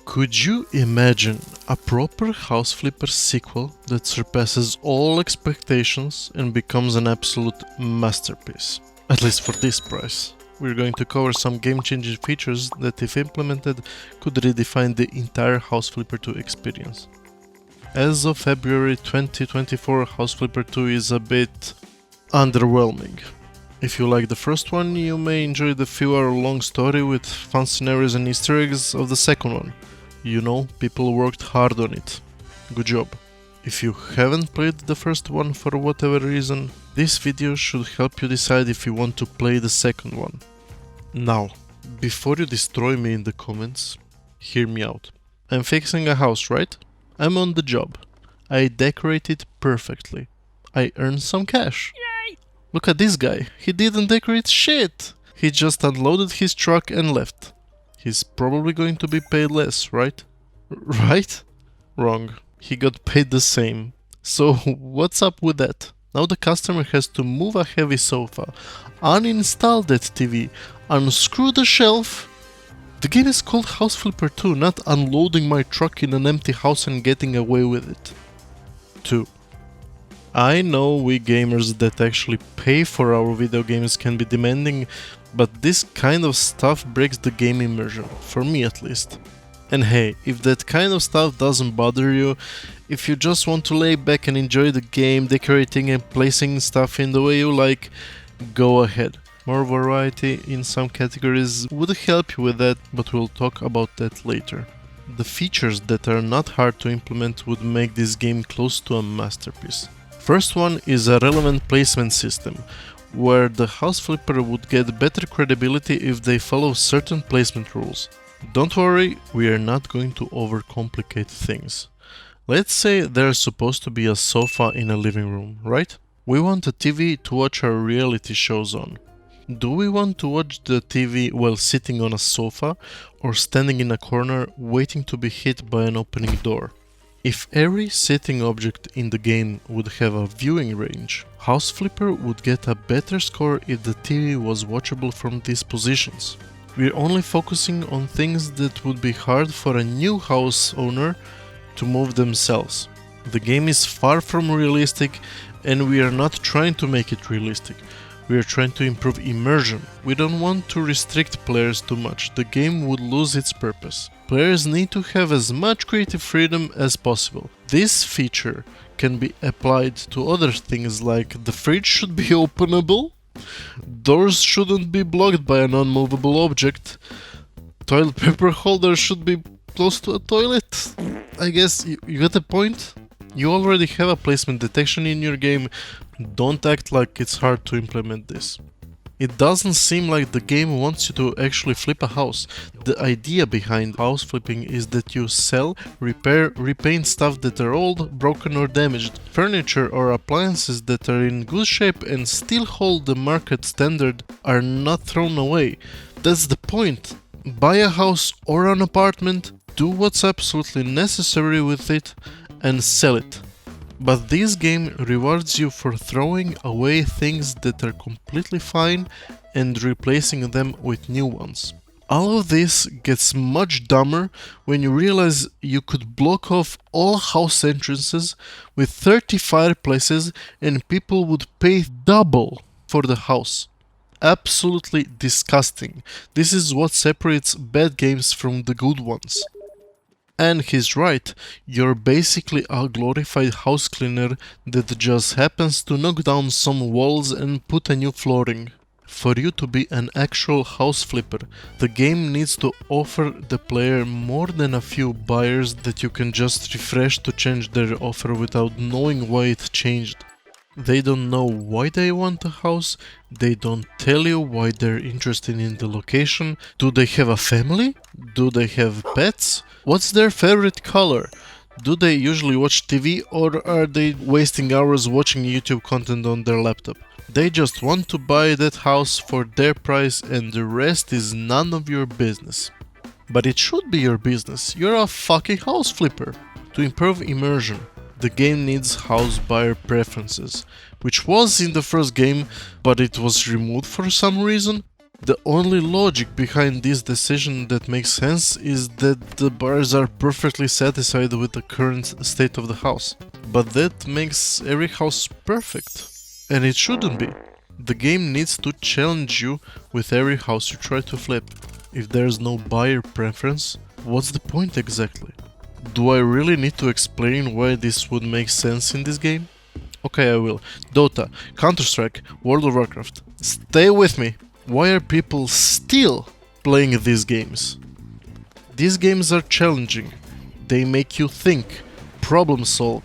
Could you imagine a proper House Flipper sequel that surpasses all expectations and becomes an absolute masterpiece? At least for this price. We're going to cover some game-changing features that, if implemented, could redefine the entire House Flipper 2 experience. As of February 2024, House Flipper 2 is a bit underwhelming. If you like the first one, you may enjoy the few-hour-long story with fun scenarios and Easter eggs of the second one. You know, people worked hard on it. Good job. If you haven't played the first one for whatever reason, this video should help you decide if you want to play the second one. Now, before you destroy me in the comments, hear me out. I'm fixing a house, right? I'm on the job. I decorate it perfectly. I earned some cash. Yay! Look at this guy. He didn't decorate shit. He just unloaded his truck and left. He's probably going to be paid less, right? Right? Wrong. He got paid the same. So what's up with that? Now the customer has to move a heavy sofa, uninstall that TV, unscrew the shelf. The game is called House Flipper 2, not unloading my truck in an empty house and getting away with it. 2. I know we gamers that actually pay for our video games can be demanding, but this kind of stuff breaks the game immersion, for me at least. And hey, if that kind of stuff doesn't bother you, if you just want to lay back and enjoy the game, decorating and placing stuff in the way you like, go ahead. More variety in some categories would help you with that, but we'll talk about that later. The features that are not hard to implement would make this game close to a masterpiece. First one is a relevant placement system, where the House Flipper would get better credibility if they follow certain placement rules. Don't worry, we are not going to overcomplicate things. Let's say there's supposed to be a sofa in a living room, right? We want a TV to watch our reality shows on. Do we want to watch the TV while sitting on a sofa or standing in a corner waiting to be hit by an opening door? If every sitting object in the game would have a viewing range, House Flipper would get a better score if the TV was watchable from these positions. We're only focusing on things that would be hard for a new house owner to move themselves. The game is far from realistic, and we are not trying to make it realistic. We are trying to improve immersion. We don't want to restrict players too much. The game would lose its purpose. Players need to have as much creative freedom as possible. This feature can be applied to other things like the fridge should be openable, doors shouldn't be blocked by a non-movable object, toilet paper holder should be close to a toilet. I guess you get the point? You already have a placement detection in your game, don't act like it's hard to implement this. It doesn't seem like the game wants you to actually flip a house. The idea behind house flipping is that you sell, repair, repaint stuff that are old, broken or damaged, furniture or appliances that are in good shape and still hold the market standard are not thrown away. That's the point. Buy a house or an apartment, do what's absolutely necessary with it, and sell it. But this game rewards you for throwing away things that are completely fine and replacing them with new ones. All of this gets much dumber when you realize you could block off all house entrances with 30 fireplaces and people would pay double for the house. Absolutely disgusting. This is what separates bad games from the good ones. And he's right, you're basically a glorified house cleaner that just happens to knock down some walls and put a new flooring. For you to be an actual house flipper, the game needs to offer the player more than a few buyers that you can just refresh to change their offer without knowing why it changed. They don't know why they want a house, they don't tell you why they're interested in the location. Do they have a family? Do they have pets? What's their favorite color? Do they usually watch TV or are they wasting hours watching YouTube content on their laptop? They just want to buy that house for their price and the rest is none of your business. But it should be your business, you're a fucking house flipper. To improve immersion, the game needs house buyer preferences, which was in the first game, but it was removed for some reason. The only logic behind this decision that makes sense is that the buyers are perfectly satisfied with the current state of the house. But that makes every house perfect. And it shouldn't be. The game needs to challenge you with every house you try to flip. If there's no buyer preference, what's the point exactly? Do I really need to explain why this would make sense in this game? Okay, I will. Dota, Counter-Strike, World of Warcraft. Stay with me. Why are people still playing these games? These games are challenging. They make you think, problem solve.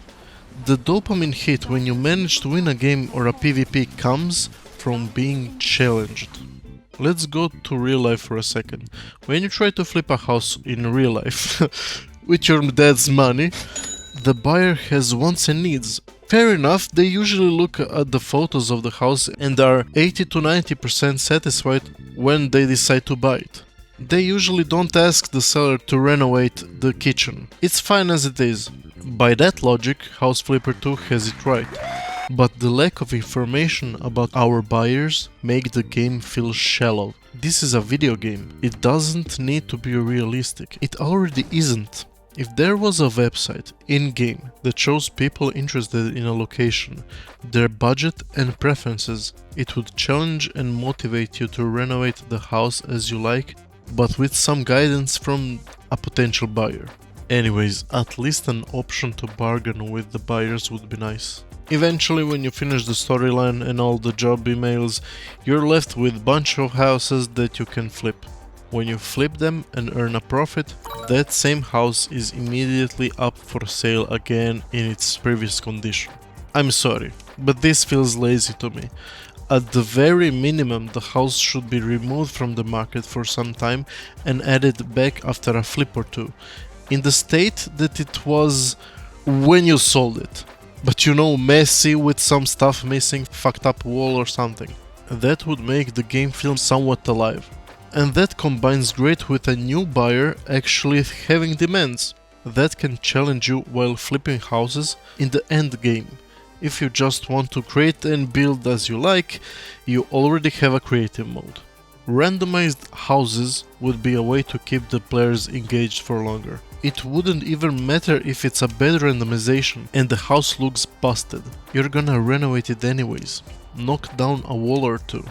The dopamine hit when you manage to win a game or a PvP comes from being challenged. Let's go to real life for a second. When you try to flip a house in real life with your dad's money, the buyer has wants and needs. Fair enough, they usually look at the photos of the house and are 80 to 90% satisfied when they decide to buy it. They usually don't ask the seller to renovate the kitchen. It's fine as it is. By that logic, House Flipper 2 has it right. But the lack of information about our buyers make the game feel shallow. This is a video game. It doesn't need to be realistic. It already isn't. If there was a website in-game that shows people interested in a location, their budget and preferences, it would challenge and motivate you to renovate the house as you like, but with some guidance from a potential buyer. Anyways, at least an option to bargain with the buyers would be nice. Eventually, when you finish the storyline and all the job emails, you're left with a bunch of houses that you can flip. When you flip them and earn a profit, that same house is immediately up for sale again in its previous condition. I'm sorry, but this feels lazy to me. At the very minimum, the house should be removed from the market for some time and added back after a flip or two, in the state that it was when you sold it. But you know, messy with some stuff missing, fucked up wall or something. That would make the game feel somewhat alive. And that combines great with a new buyer actually having demands. That can challenge you while flipping houses in the end game. If you just want to create and build as you like, you already have a creative mode. Randomized houses would be a way to keep the players engaged for longer. It wouldn't even matter if it's a bad randomization and the house looks busted. You're gonna renovate it anyways. Knock down a wall or two.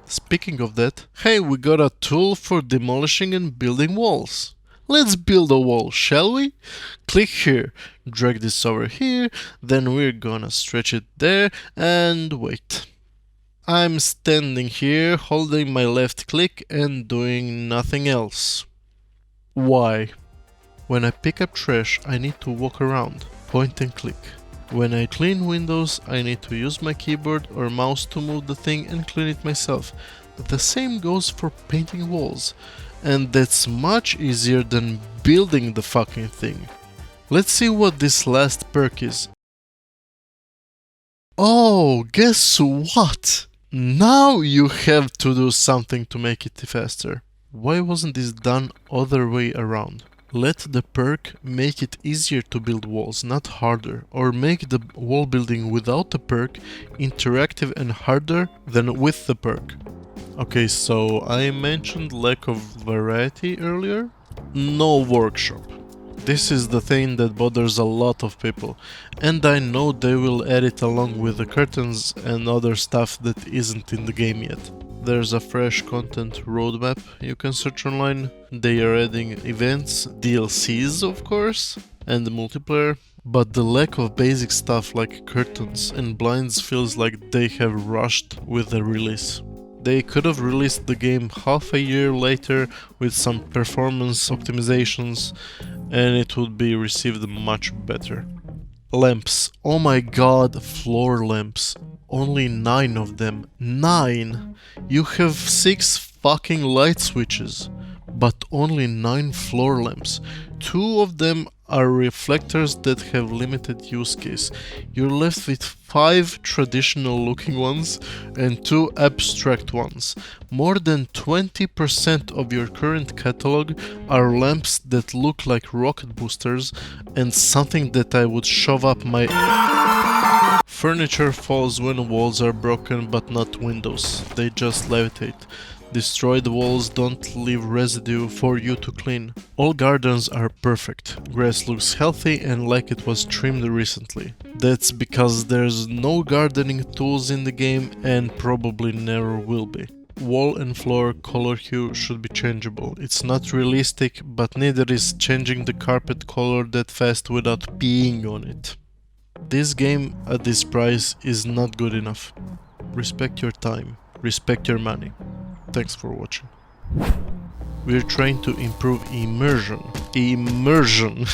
Speaking of that, hey, we got a tool for demolishing and building walls. Let's build a wall, shall we? Click here, drag this over here, then we're gonna stretch it there and wait. I'm standing here holding my left click and doing nothing else. Why? When I pick up trash, I need to walk around, point and click. When I clean windows, I need to use my keyboard or mouse to move the thing and clean it myself. The same goes for painting walls, and that's much easier than building the fucking thing. Let's see what this last perk is. Oh, guess what? Now you have to do something to make it faster. Why wasn't this done other way around? Let the perk make it easier to build walls, not harder, or make the wall building without the perk interactive and harder than with the perk. Okay, so I mentioned lack of variety earlier. No workshop. This is the thing that bothers a lot of people, and I know they will add it along with the curtains and other stuff that isn't in the game yet. There's a fresh content roadmap you can search online. They are adding events, DLCs of course, and multiplayer, but the lack of basic stuff like curtains and blinds feels like they have rushed with the release. They could have released the game half a year later with some performance optimizations and it would be received much better. Lamps. Oh my god, floor lamps. Only 9 of them. 9! You have 6 fucking light switches, but only 9 floor lamps. 2 of them are reflectors that have limited use case. You're left with 5 traditional looking ones and 2 abstract ones. More than 20% of your current catalog are lamps that look like rocket boosters and something that I would shove up my... Furniture falls when walls are broken, but not windows. They just levitate. Destroyed walls don't leave residue for you to clean. All gardens are perfect. Grass looks healthy and like it was trimmed recently. That's because there's no gardening tools in the game and probably never will be. Wall and floor color hue should be changeable. It's not realistic, but neither is changing the carpet color that fast without peeing on it. This game at this price is not good enough. Respect your time. Respect your money. Thanks for watching. We're trying to improve immersion. Immersion!